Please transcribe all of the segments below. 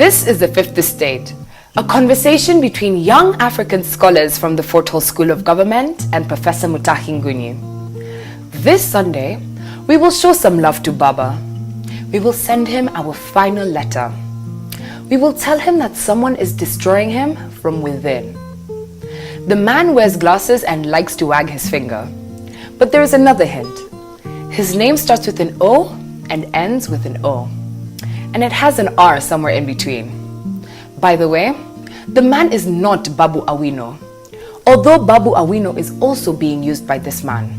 This is the Fifth Estate, a conversation between young African scholars from the Fort Hall School of Government and Professor Mutahi Nguni. This Sunday, we will show some love to Baba. We will send him our final letter. We will tell him that someone is destroying him from within. The man wears glasses and likes to wag his finger. But there is another hint. His name starts with an O and ends with an O. And it has an R somewhere in between. By the way, the man is not Babu Awino, although Babu Awino is also being used by this man.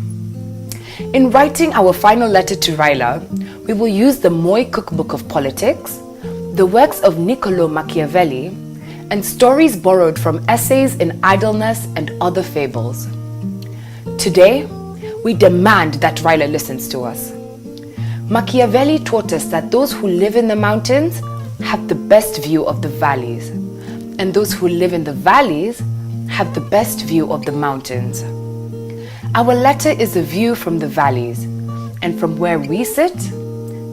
In writing our final letter to Raila, we will use the Moi Cookbook of Politics, the works of Niccolo Machiavelli, and stories borrowed from essays in idleness and other fables. Today, we demand that Raila listens to us. Machiavelli taught us that those who live in the mountains have the best view of the valleys, and those who live in the valleys have the best view of the mountains. Our letter is a view from the valleys, and from where we sit,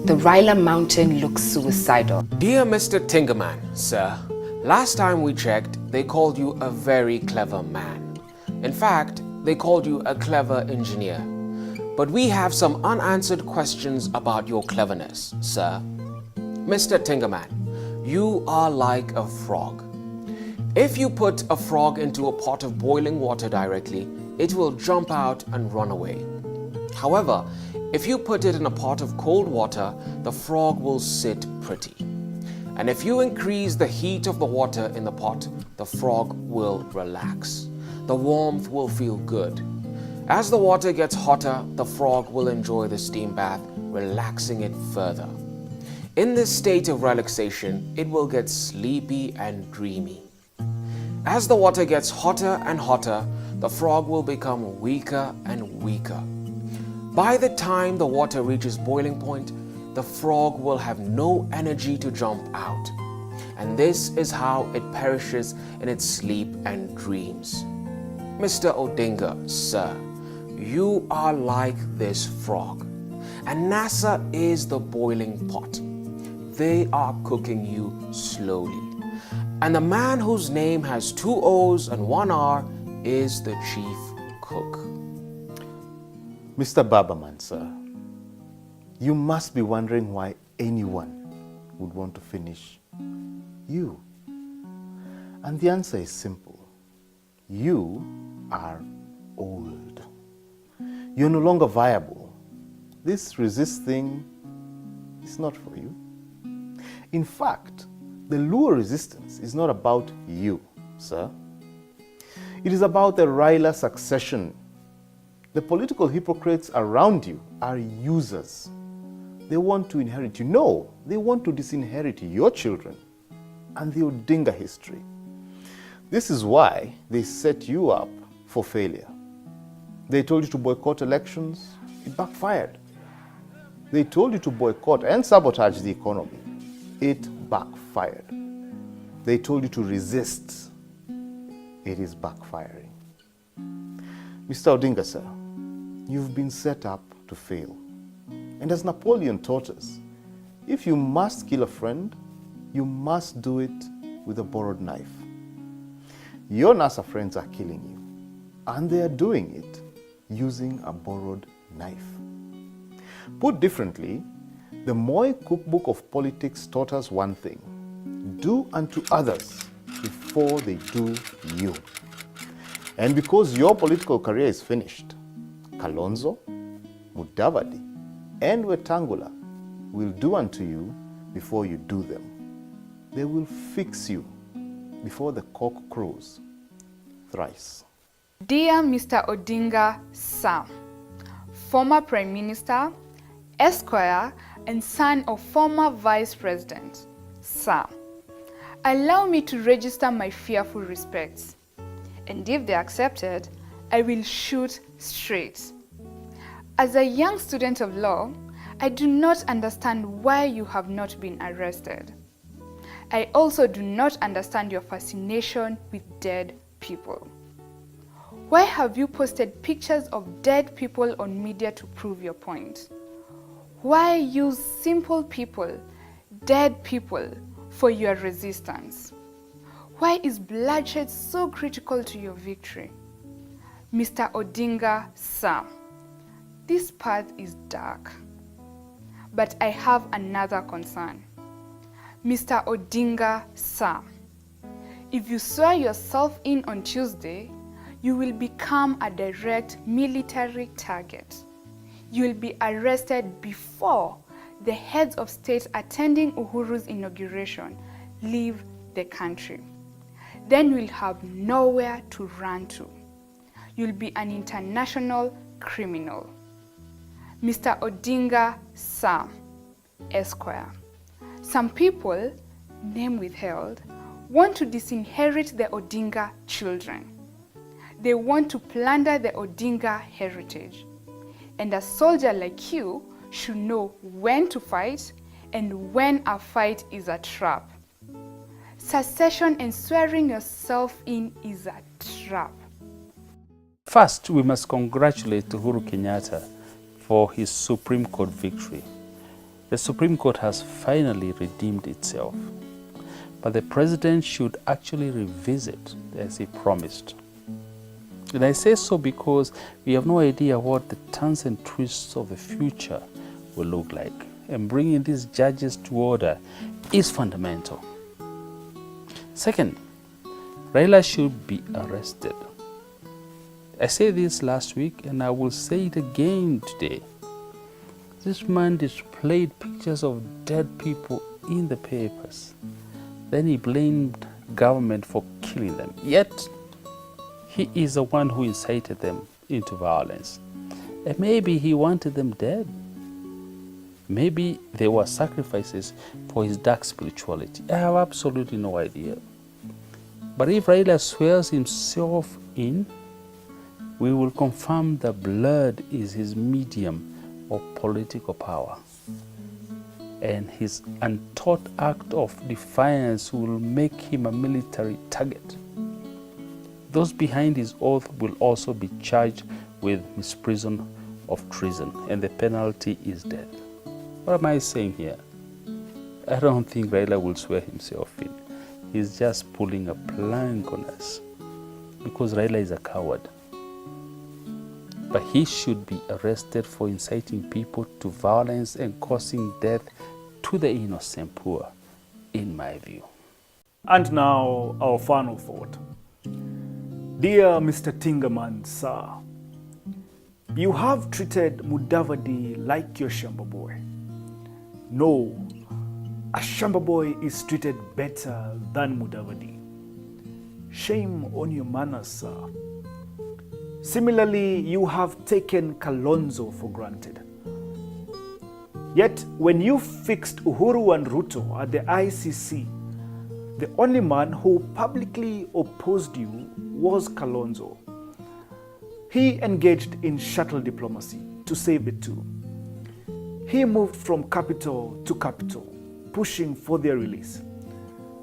the Raila mountain looks suicidal. Dear Mr. Tingerman, sir, last time we checked, they called you a very clever man. In fact, they called you a clever engineer. But we have some unanswered questions about your cleverness, sir. Mr. Tingerman, you are like a frog. If you put a frog into a pot of boiling water directly, it will jump out and run away. However, if you put it in a pot of cold water, the frog will sit pretty. And if you increase the heat of the water in the pot, the frog will relax. The warmth will feel good. As the water gets hotter, the frog will enjoy the steam bath, relaxing it further. In this state of relaxation, it will get sleepy and dreamy. As the water gets hotter and hotter, the frog will become weaker and weaker. By the time the water reaches boiling point, the frog will have no energy to jump out. And this is how it perishes in its sleep and dreams. Mr. Odinga, sir, you are like this frog, and NASA is the boiling pot. They are cooking you slowly. And the man whose name has 2 O's and 1 R is the chief cook. Mr. Babaman, sir, you must be wondering why anyone would want to finish you. And the answer is simple. You are old. You're no longer viable. This resist thing is not for you. In fact, the Luo resistance is not about you, sir. It is about the Raila succession. The political hypocrites around you are users. They want to inherit you. No, they want to disinherit your children and the Odinga history. This is why they set you up for failure. They told you to boycott elections. It backfired. They told you to boycott and sabotage the economy. It backfired. They told you to resist. It is backfiring. Mr. Odinga, sir, you've been set up to fail. And as Napoleon taught us, if you must kill a friend, you must do it with a borrowed knife. Your NASA friends are killing you, and they are doing it using a borrowed knife. Put differently, the Moi Cookbook of Politics taught us one thing: do unto others before they do you. And because your political career is finished, Kalonzo, Mudavadi, and Wetangula will do unto you before you do them. They will fix you before the cock crows thrice. Dear Mr. Odinga, sir, former Prime Minister, Esquire, and son of former Vice President, sir, allow me to register my fearful respects. And if they're accepted, I will shoot straight. As a young student of law, I do not understand why you have not been arrested. I also do not understand your fascination with dead people. Why have you posted pictures of dead people on media to prove your point? Why use simple people, dead people, for your resistance? Why is bloodshed so critical to your victory? Mr. Odinga, sir, this path is dark, but I have another concern. Mr. Odinga, sir, if you swear yourself in on Tuesday, you will become a direct military target. You will be arrested before the heads of state attending Uhuru's inauguration leave the country. Then you'll have nowhere to run to. You'll be an international criminal. Mr. Odinga, sir, Esquire. Some people, name withheld, want to disinherit the Odinga children. They want to plunder the Odinga heritage. And a soldier like you should know when to fight and when a fight is a trap. Secession and swearing yourself in is a trap. First, we must congratulate Uhuru Kenyatta for his Supreme Court victory. The Supreme Court has finally redeemed itself. But the president should actually revisit as he promised. And I say so because we have no idea what the turns and twists of the future will look like. And bringing these judges to order is fundamental. Second, Raila should be arrested. I said this last week and I will say it again today. This man displayed pictures of dead people in the papers. Then he blamed government for killing them. Yet, he is the one who incited them into violence. And maybe he wanted them dead. Maybe they were sacrifices for his dark spirituality. I have absolutely no idea. But if Raila swears himself in, we will confirm that blood is his medium of political power. And his untaught act of defiance will make him a military target. Those behind his oath will also be charged with misprision of treason, and the penalty is death. What am I saying here? I don't think Raila will swear himself in. He's just pulling a plank on us because Raila is a coward. But he should be arrested for inciting people to violence and causing death to the innocent poor, in my view. And now, our final thought. Dear Mr. Tingaman, sir, you have treated Mudavadi like your Shamba boy. No, a Shamba boy is treated better than Mudavadi. Shame on your manners, sir. Similarly, you have taken Kalonzo for granted. Yet, when you fixed Uhuru and Ruto at the ICC, the only man who publicly opposed you was Kalonzo. He engaged in shuttle diplomacy to save it too. He moved from capital to capital, pushing for their release.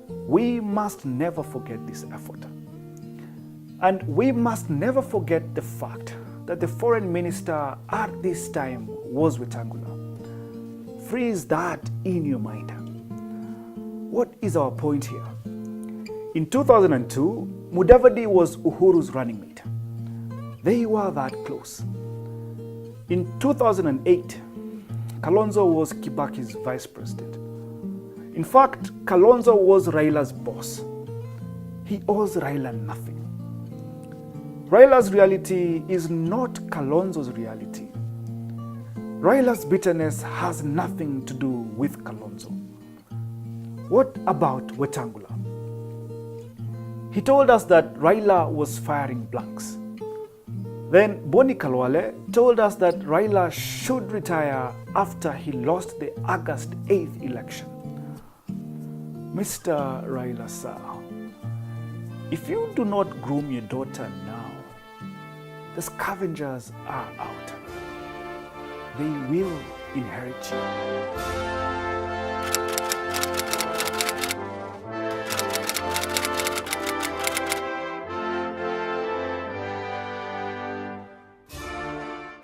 We must never forget this effort. And we must never forget the fact that the foreign minister at this time was Wetangula. Freeze that in your mind. What is our point here? In 2002, Mudavadi was Uhuru's running mate. They were that close. In 2008, Kalonzo was Kibaki's vice president. In fact, Kalonzo was Raila's boss. He owes Raila nothing. Raila's reality is not Kalonzo's reality. Raila's bitterness has nothing to do with Kalonzo. What about Wetangula? He told us that Raila was firing blanks. Then Boni Kalwale told us that Raila should retire after he lost the August 8th election. Mr. Raila, sir, if you do not groom your daughter now, the scavengers are out. They will inherit you.